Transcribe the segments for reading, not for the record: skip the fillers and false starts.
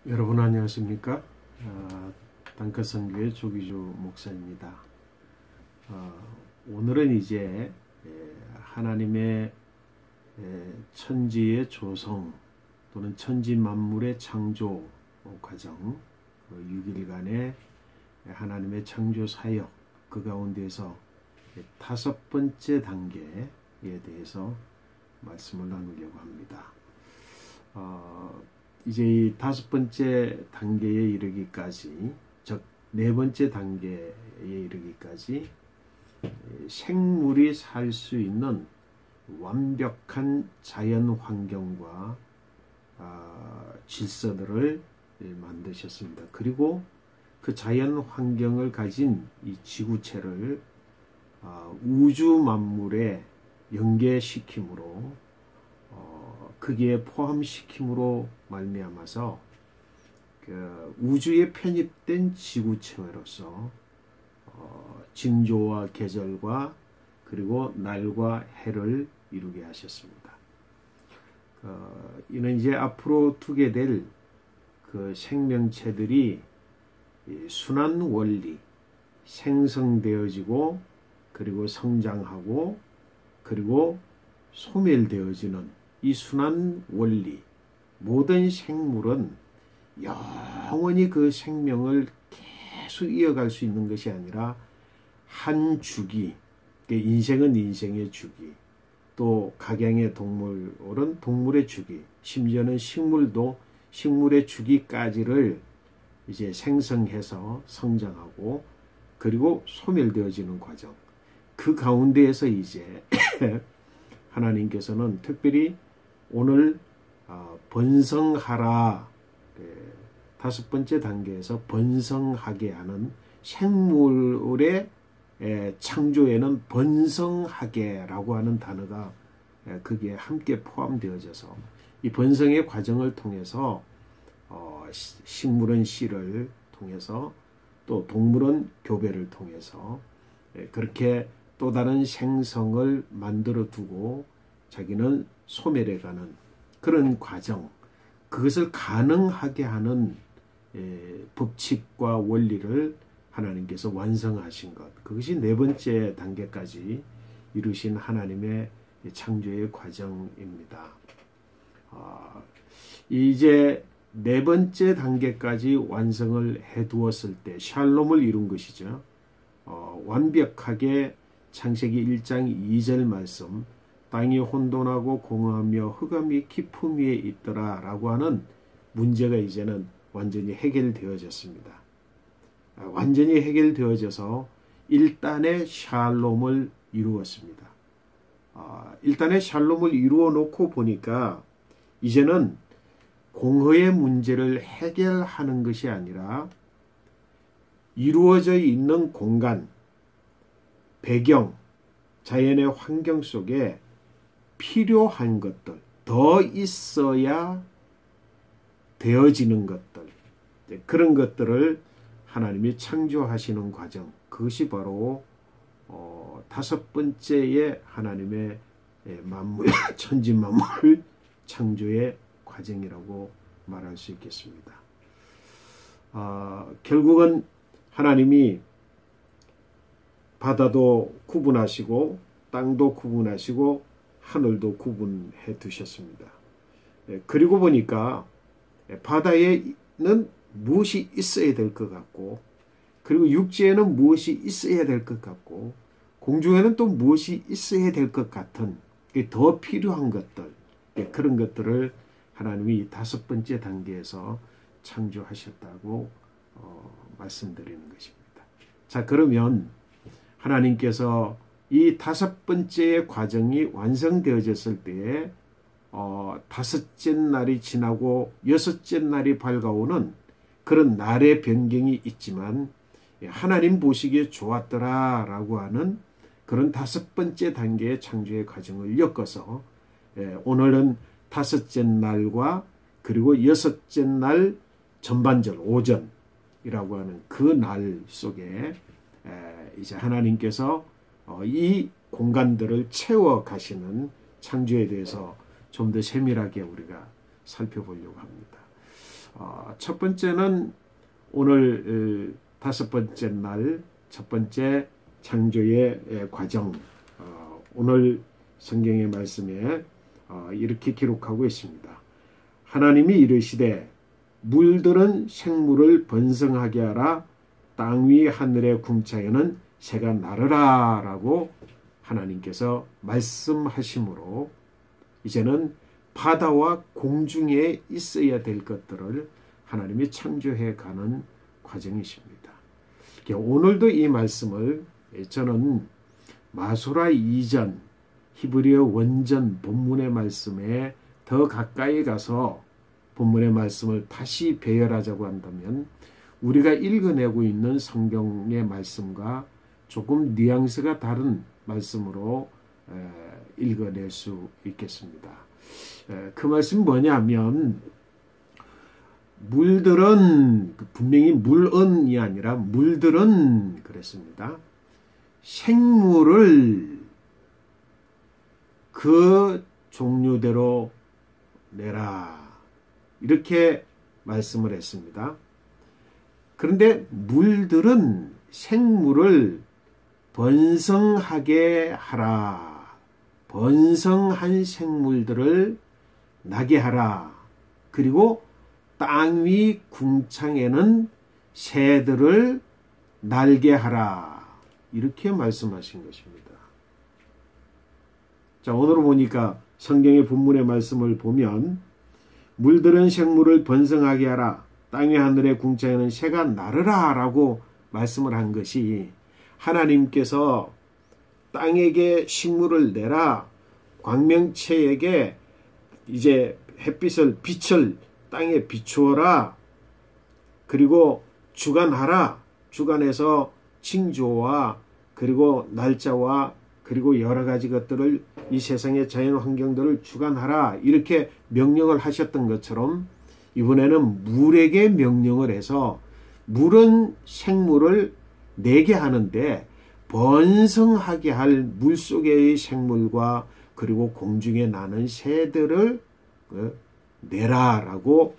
여러분 안녕하십니까? 단카선교회 조기주 목사입니다. 오늘은 이제 하나님의 천지의 조성 또는 천지 만물의 창조 과정 6일간의 하나님의 창조 사역 그 가운데서 다섯 번째 단계에 대해서 말씀을 나누려고 합니다. 이제 이 다섯 번째 단계에 이르기까지, 즉 네 번째 단계에 이르기까지 생물이 살 수 있는 완벽한 자연 환경과 질서들을 만드셨습니다. 그리고 그 자연 환경을 가진 이 지구체를 우주 만물에 연계시킴으로 거기에 포함시킴으로 말미암아서 그 우주에 편입된 지구체로서 징조와 계절과 그리고 날과 해를 이루게 하셨습니다. 이는 이제 앞으로 두게 될 그 생명체들이 순환 원리, 생성되어지고 그리고 성장하고 그리고 소멸되어지는 이 순환 원리, 모든 생물은 영원히 그 생명을 계속 이어갈 수 있는 것이 아니라 한 주기, 인생은 인생의 주기, 또 각양의 동물은 동물의 주기, 심지어는 식물도 식물의 주기까지를 이제 생성해서 성장하고 그리고 소멸되어지는 과정, 그 가운데에서 이제 하나님께서는 특별히 오늘 번성하라, 다섯 번째 단계에서 번성하게 하는 생물의 창조에는 번성하게라고 하는 단어가 거기에 함께 포함되어져서 이 번성의 과정을 통해서 식물은 씨를 통해서 또 동물은 교배를 통해서 그렇게 또 다른 생성을 만들어 두고 자기는 소멸해가는 그런 과정, 그것을 가능하게 하는 법칙과 원리를 하나님께서 완성하신 것, 그것이 네 번째 단계까지 이루신 하나님의 창조의 과정입니다. 이제 네 번째 단계까지 완성을 해두었을 때 샬롬을 이룬 것이죠. 완벽하게 창세기 1장 2절 말씀, 땅이 혼돈하고 공허하며 흑암이 깊음 위에 있더라 라고 하는 문제가 이제는 완전히 해결되어졌습니다. 완전히 해결되어져서 일단의 샬롬을 이루었습니다. 일단의 샬롬을 이루어 놓고 보니까 이제는 공허의 문제를 해결하는 것이 아니라 이루어져 있는 공간, 배경, 자연의 환경 속에 필요한 것들, 더 있어야 되어지는 것들, 그런 것들을 하나님이 창조하시는 과정, 그것이 바로 다섯 번째의 하나님의 만물, 천지 만물 창조의 과정이라고 말할 수 있겠습니다. 결국은 하나님이 바다도 구분하시고 땅도 구분하시고 하늘도 구분해 두셨습니다. 그리고 보니까 바다에는 무엇이 있어야 될 것 같고, 그리고 육지에는 무엇이 있어야 될 것 같고, 공중에는 또 무엇이 있어야 될 것 같은 더 필요한 것들, 그런 것들을 하나님이 다섯 번째 단계에서 창조하셨다고 말씀드리는 것입니다. 자, 그러면 하나님께서 이 다섯 번째의 과정이 완성되어졌을 때에 다섯째 날이 지나고 여섯째 날이 밝아오는 그런 날의 변경이 있지만 하나님 보시기에 좋았더라 라고 하는 그런 다섯 번째 단계의 창조의 과정을 엮어서 오늘은 다섯째 날과 그리고 여섯째 날 전반절 오전이라고 하는 그 날 속에 이제 하나님께서 이 공간들을 채워 가시는 창조에 대해서 좀 더 세밀하게 우리가 살펴보려고 합니다. 첫 번째는 오늘 5번째 날 첫 번째 창조의 과정, 오늘 성경의 말씀에 이렇게 기록하고 있습니다. 하나님이 이르시되 물들은 생물을 번성하게 하라. 땅 위 하늘의 궁창에는 새가 나르라 라고 하나님께서 말씀하심으로 이제는 바다와 공중에 있어야 될 것들을 하나님이 창조해 가는 과정이십니다. 오늘도 이 말씀을 저는 마소라 이전 히브리어 원전 본문의 말씀에 더 가까이 가서 본문의 말씀을 다시 배열하자고 한다면 우리가 읽어내고 있는 성경의 말씀과 조금 뉘앙스가 다른 말씀으로 읽어낼 수 있겠습니다. 그 말씀이 뭐냐면 물들은 분명히 물은이 아니라 물들은 그랬습니다. 생물을 그 종류대로 내라 이렇게 말씀을 했습니다. 그런데 물들은 생물을 번성하게 하라. 번성한 생물들을 나게 하라. 그리고 땅 위 궁창에는 새들을 날게 하라. 이렇게 말씀하신 것입니다. 자, 오늘 보니까 성경의 본문의 말씀을 보면 물들은 생물을 번성하게 하라. 땅의 하늘의 궁창에는 새가 나르라 라고 말씀을 한 것이 하나님께서 땅에게 식물을 내라. 광명체에게 이제 햇빛을 빛을 땅에 비추어라. 그리고 주관하라. 주관해서 징조와 그리고 날짜와 그리고 여러 가지 것들을 이 세상의 자연 환경들을 주관하라. 이렇게 명령을 하셨던 것처럼 이번에는 물에게 명령을 해서 물은 생물을 내게 하는데 번성하게 할 물속의 생물과 그리고 공중에 나는 새들을 내라라고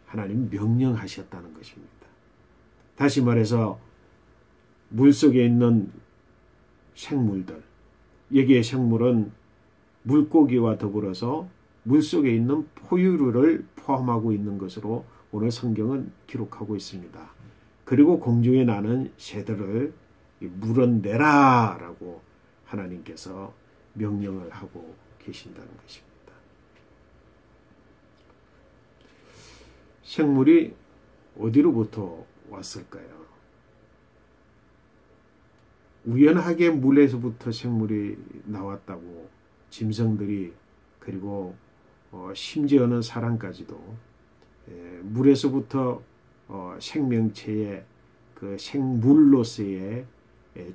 하나님 명령하셨다는 것입니다. 다시 말해서 물속에 있는 생물들, 여기에 생물은 물고기와 더불어서 물속에 있는 포유류를 포함하고 있는 것으로 오늘 성경은 기록하고 있습니다. 그리고 공중에 나는 새들을 물은 내라 라고 하나님께서 명령을 하고 계신다는 것입니다. 생물이 어디로부터 왔을까요? 우연하게 물에서부터 생물이 나왔다고 짐승들이 그리고 심지어는 사람까지도 물에서부터 생명체의 그 생물로서의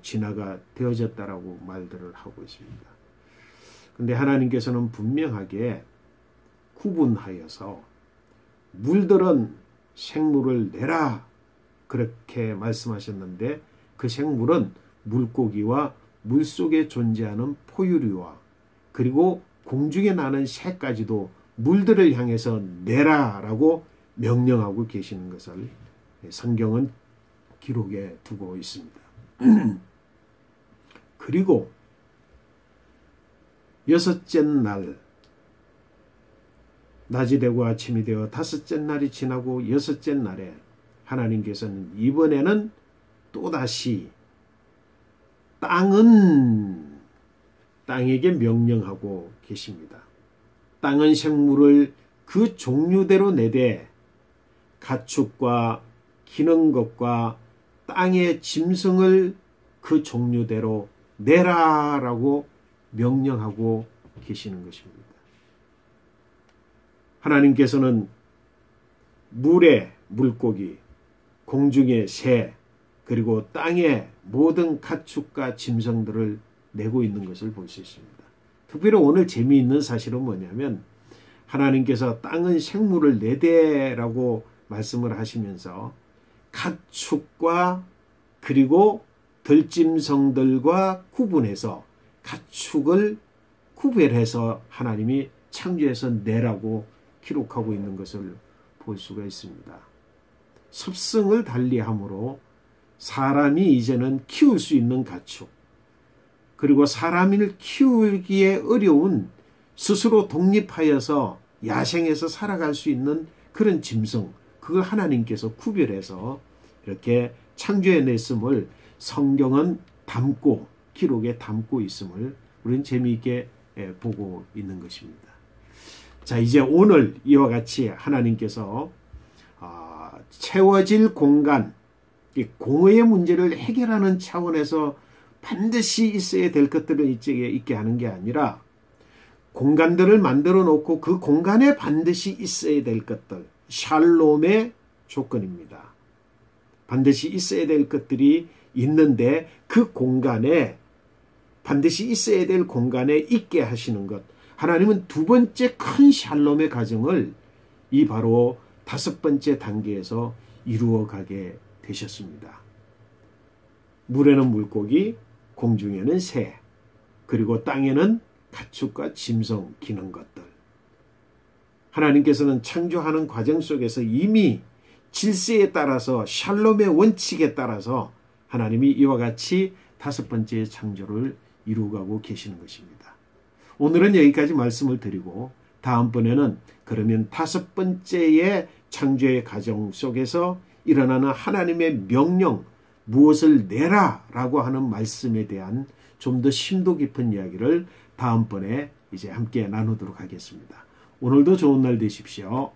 진화가 되어졌다라고 말들을 하고 있습니다. 그런데 하나님께서는 분명하게 구분하여서 물들은 생물을 내라 그렇게 말씀하셨는데 그 생물은 물고기와 물속에 존재하는 포유류와 그리고 공중에 나는 새까지도 물들을 향해서 내라라고 명령하고 계시는 것을 성경은 기록해 두고 있습니다. 그리고 여섯째 날 낮이 되고 아침이 되어 다섯째 날이 지나고 여섯째 날에 하나님께서는 이번에는 또다시 땅에게 명령하고 계십니다. 땅은 생물을 그 종류대로 내되 가축과 기는 것과 땅의 짐승을 그 종류대로 내라라고 명령하고 계시는 것입니다. 하나님께서는 물의 물고기, 공중의 새, 그리고 땅의 모든 가축과 짐승들을 내고 있는 것을 볼 수 있습니다. 특별히 오늘 재미있는 사실은 뭐냐면 하나님께서 땅은 생물을 내되라고 말씀을 하시면서 가축과 그리고 들짐승들과 구분해서 가축을 구별해서 하나님이 창조해서 내라고 기록하고 있는 것을 볼 수가 있습니다. 습성을 달리함으로 사람이 이제는 키울 수 있는 가축, 그리고 사람을 키우기에 어려운 스스로 독립하여서 야생에서 살아갈 수 있는 그런 짐승, 그걸 하나님께서 구별해서 이렇게 창조해냈음을 성경은 담고, 기록에 담고 있음을 우리는 재미있게 보고 있는 것입니다. 자, 이제 오늘 이와 같이 하나님께서 채워질 공간, 공허의 문제를 해결하는 차원에서 반드시 있어야 될 것들을 이쪽에 있게 하는 게 아니라 공간들을 만들어 놓고 그 공간에 반드시 있어야 될 것들, 샬롬의 조건입니다. 반드시 있어야 될 것들이 있는데 그 공간에 반드시 있어야 될 공간에 있게 하시는 것. 하나님은 두 번째 큰 샬롬의 가정을 이 바로 다섯 번째 단계에서 이루어가게 되셨습니다. 물에는 물고기, 공중에는 새, 그리고 땅에는 가축과 짐승 기는 것들. 하나님께서는 창조하는 과정 속에서 이미 질서에 따라서 샬롬의 원칙에 따라서 하나님이 이와 같이 다섯 번째 창조를 이루어가고 계시는 것입니다. 오늘은 여기까지 말씀을 드리고 다음번에는 그러면 다섯 번째의 창조의 과정 속에서 일어나는 하나님의 명령, 무엇을 내라 라고 하는 말씀에 대한 좀 더 심도 깊은 이야기를 다음번에 이제 함께 나누도록 하겠습니다. 오늘도 좋은 날 되십시오.